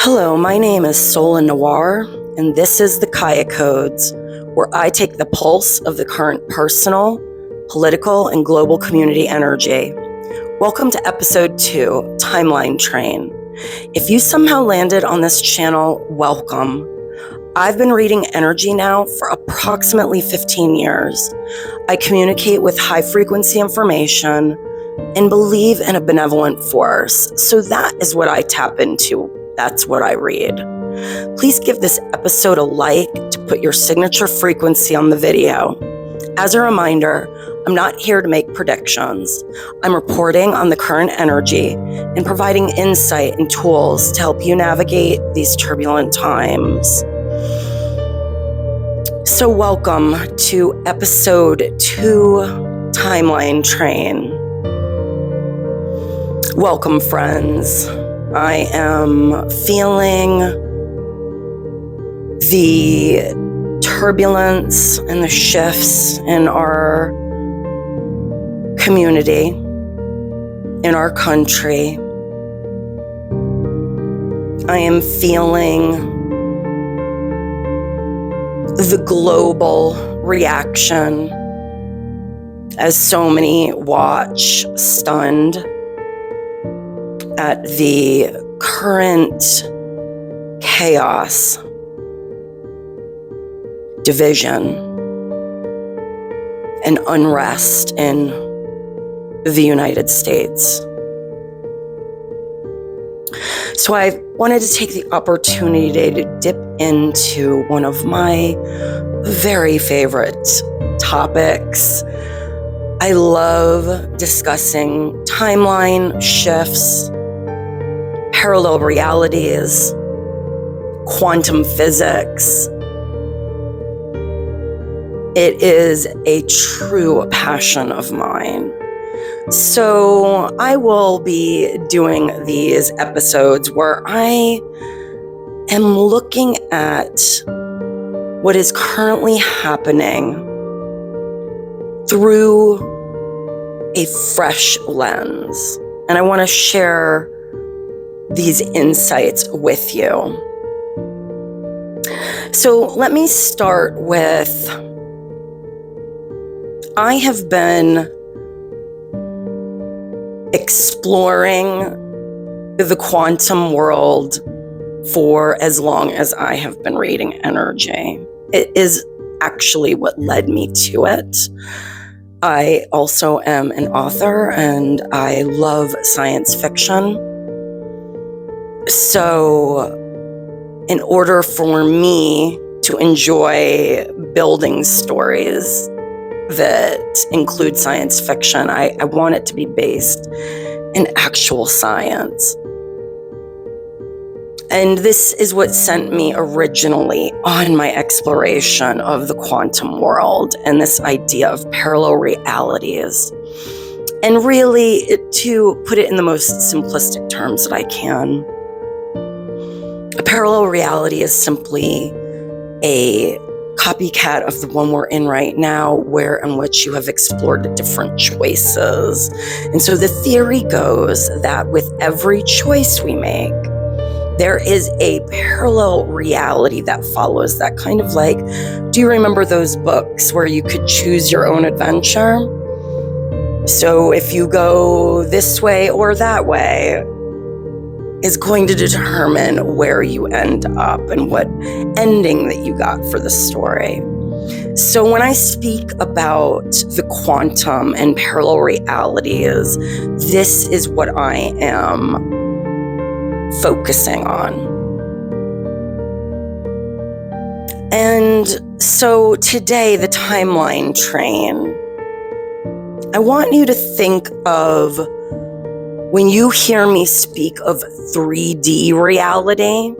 Hello, my name is Sola Noir, and this is the Kaya Codes, where I take the pulse of the current personal, political, and global community energy. Welcome to episode 2, Timeline Train. If you somehow landed on this channel, welcome. I've been reading energy now for approximately 15 years. I communicate with high-frequency information and believe in a benevolent force, so that is what I tap into. That's what I read. Please give this episode a like to put your signature frequency on the video. As a reminder, I'm not here to make predictions. I'm reporting on the current energy and providing insight and tools to help you navigate these turbulent times. So welcome to episode 2, Timeline Train. Welcome, friends. I am feeling the turbulence and the shifts in our community, in our country. I am feeling the global reaction as so many watch stunned at the current chaos, division, and unrest in the United States. So I wanted to take the opportunity to dip into one of my very favorite topics. I love discussing timeline shifts, parallel realities, quantum physics. It is a true passion of mine. So I will be doing these episodes where I am looking at what is currently happening through a fresh lens. And I want to share these insights with you. So let me start with, I have been exploring the quantum world for as long as I have been reading energy. It is actually what led me to it. I also am an author and I love science fiction. So in order for me to enjoy building stories that include science fiction, I want it to be based in actual science. And this is what sent me originally on my exploration of the quantum world and this idea of parallel realities. And really, to put it in the most simplistic terms that I can, a parallel reality is simply a copycat of the one we're in right now, in which you have explored different choices. And so the theory goes that with every choice we make, there is a parallel reality that follows that. Kind of like, do you remember those books where you could choose your own adventure? So if you go this way or that way, is going to determine where you end up and what ending that you got for the story. So when I speak about the quantum and parallel realities, this is what I am focusing on. And so today, the timeline train, I want you to think of, when you hear me speak of 3D reality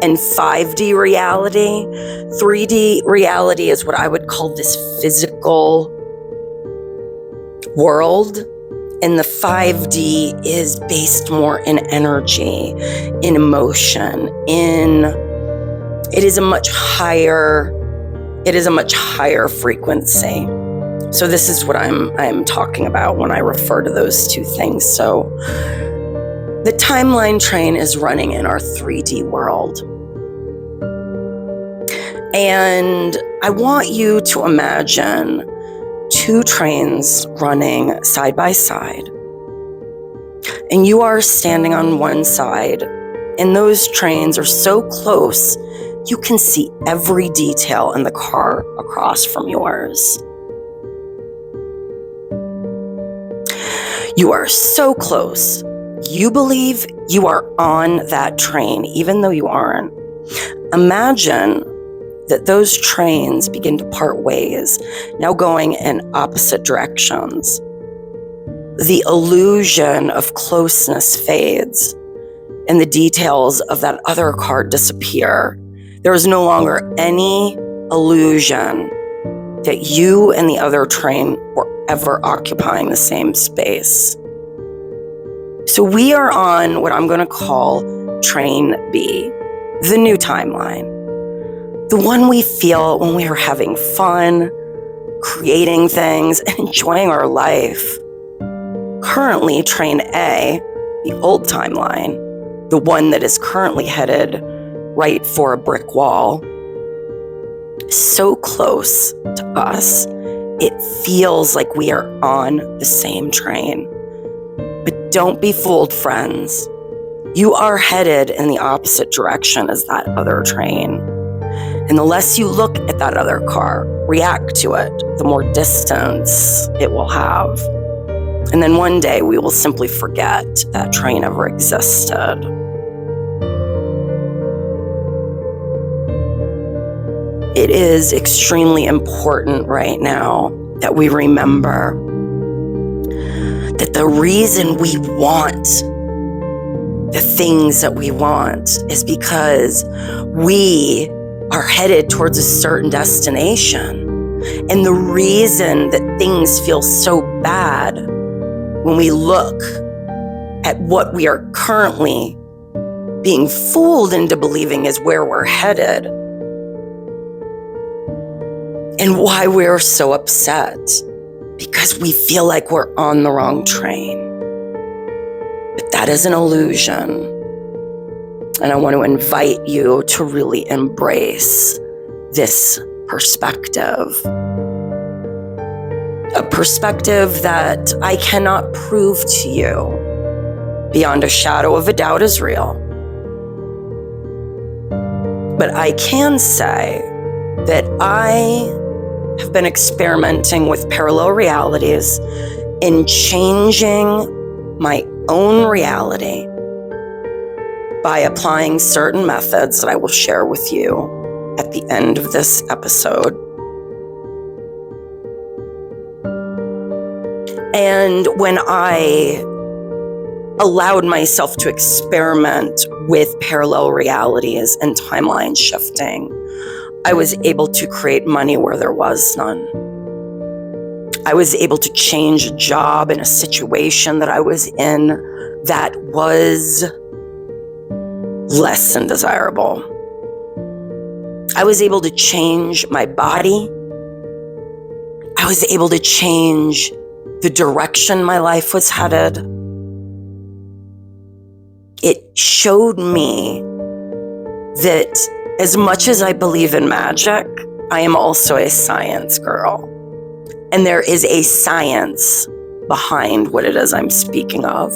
and 5D reality, 3D reality is what I would call this physical world, and the 5D is based more in energy, in emotion, it is a much higher frequency. So this is what I'm talking about when I refer to those two things. So The timeline train is running in our 3D world. And I want you to imagine two trains running side by side. And you are standing on one side, and those trains are so close, you can see every detail in the car across from yours. You are so close. You believe you are on that train, even though you aren't. Imagine that those trains begin to part ways, now going in opposite directions. The illusion of closeness fades, and the details of that other car disappear. There is no longer any illusion that you and the other train were ever occupying the same space. So we are on what I'm going to call Train B, the new timeline. The one we feel when we are having fun, creating things, and enjoying our life. Currently, Train A, the old timeline, the one that is currently headed right for a brick wall, so close to us, it feels like we are on the same train. But don't be fooled, friends. You are headed in the opposite direction as that other train. And the less you look at that other car, react to it, the more distance it will have. And then one day we will simply forget that train ever existed. It is extremely important right now that we remember that the reason we want the things that we want is because we are headed towards a certain destination. And the reason that things feel so bad when we look at what we are currently being fooled into believing is where we're headed, and why we're so upset, because we feel like we're on the wrong train. But that is an illusion. And I want to invite you to really embrace this perspective. A perspective that I cannot prove to you beyond a shadow of a doubt is real. But I can say that I have been experimenting with parallel realities in changing my own reality by applying certain methods that I will share with you at the end of this episode. And when I allowed myself to experiment with parallel realities and timeline shifting, I was able to create money where there was none. I was able to change a job in a situation that I was in that was less than desirable. I was able to change my body. I was able to change the direction my life was headed. It showed me that as much as I believe in magic, I am also a science girl. And there is a science behind what it is I'm speaking of,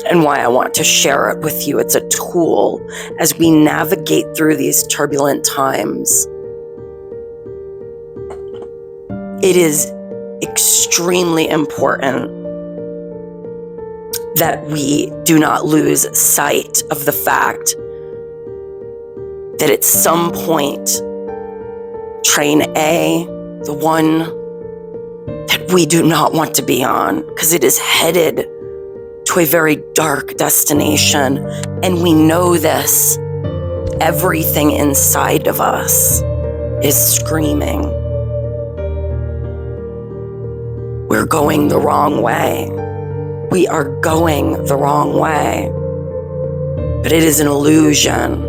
and why I want to share it with you. It's a tool as we navigate through these turbulent times. It is extremely important that we do not lose sight of the fact that at some point, Train A, the one that we do not want to be on, because it is headed to a very dark destination, and we know this. Everything inside of us is screaming. We're going the wrong way. We are going the wrong way. But it is an illusion.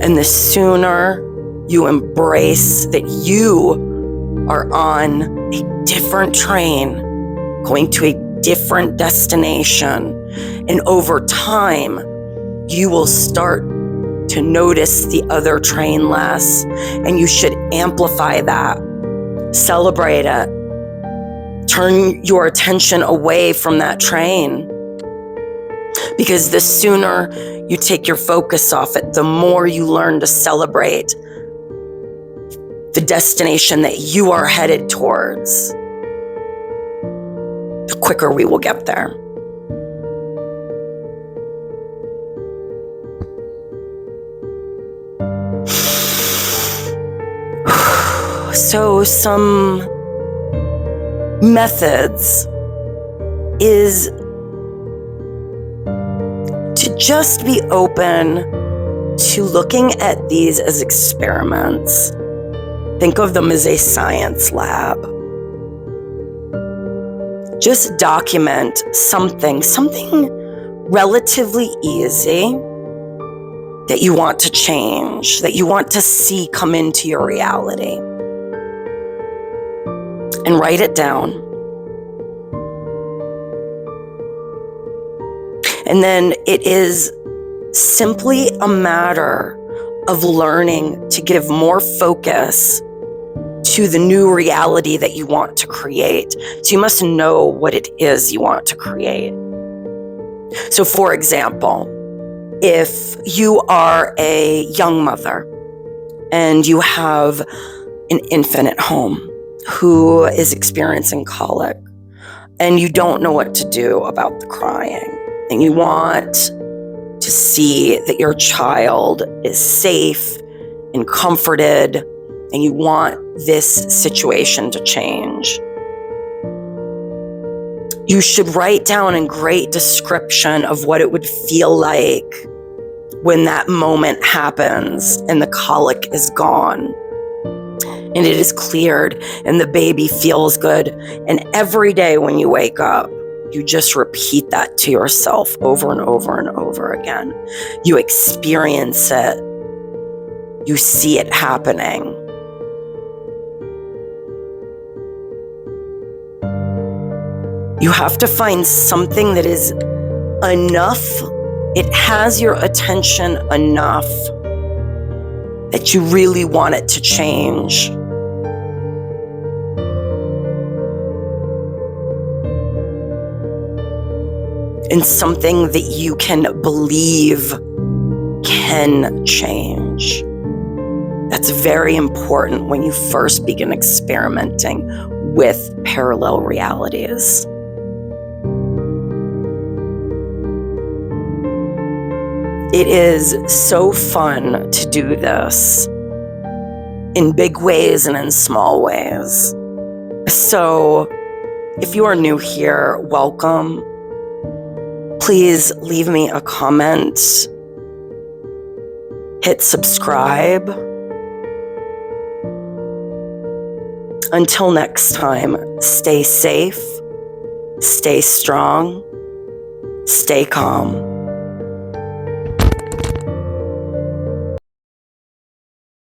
And the sooner you embrace that you are on a different train, going to a different destination, And over time, you will start to notice the other train less, and you should amplify that, celebrate it, turn your attention away from that train. Because the sooner you take your focus off it, the more you learn to celebrate the destination that you are headed towards, the quicker we will get there. So some methods is to just be open to looking at these as experiments. Think of them as a science lab. Just document something relatively easy that you want to change, that you want to see come into your reality. And write it down. And then it is simply a matter of learning to give more focus to the new reality that you want to create. So you must know what it is you want to create. So for example, if you are a young mother and you have an infant at home who is experiencing colic, and you don't know what to do about the crying, and you want to see that your child is safe and comforted, and you want this situation to change, you should write down in great description of what it would feel like when that moment happens and the colic is gone and it is cleared and the baby feels good. And every day when you wake up, you just repeat that to yourself over and over and over again. You experience it. You see it happening. You have to find something that is enough. It has your attention enough that you really want it to change. And something that you can believe can change. That's very important when you first begin experimenting with parallel realities. It is so fun to do this in big ways and in small ways. So if you are new here, welcome. Please leave me a comment, hit subscribe. Until next time, stay safe, stay strong, stay calm.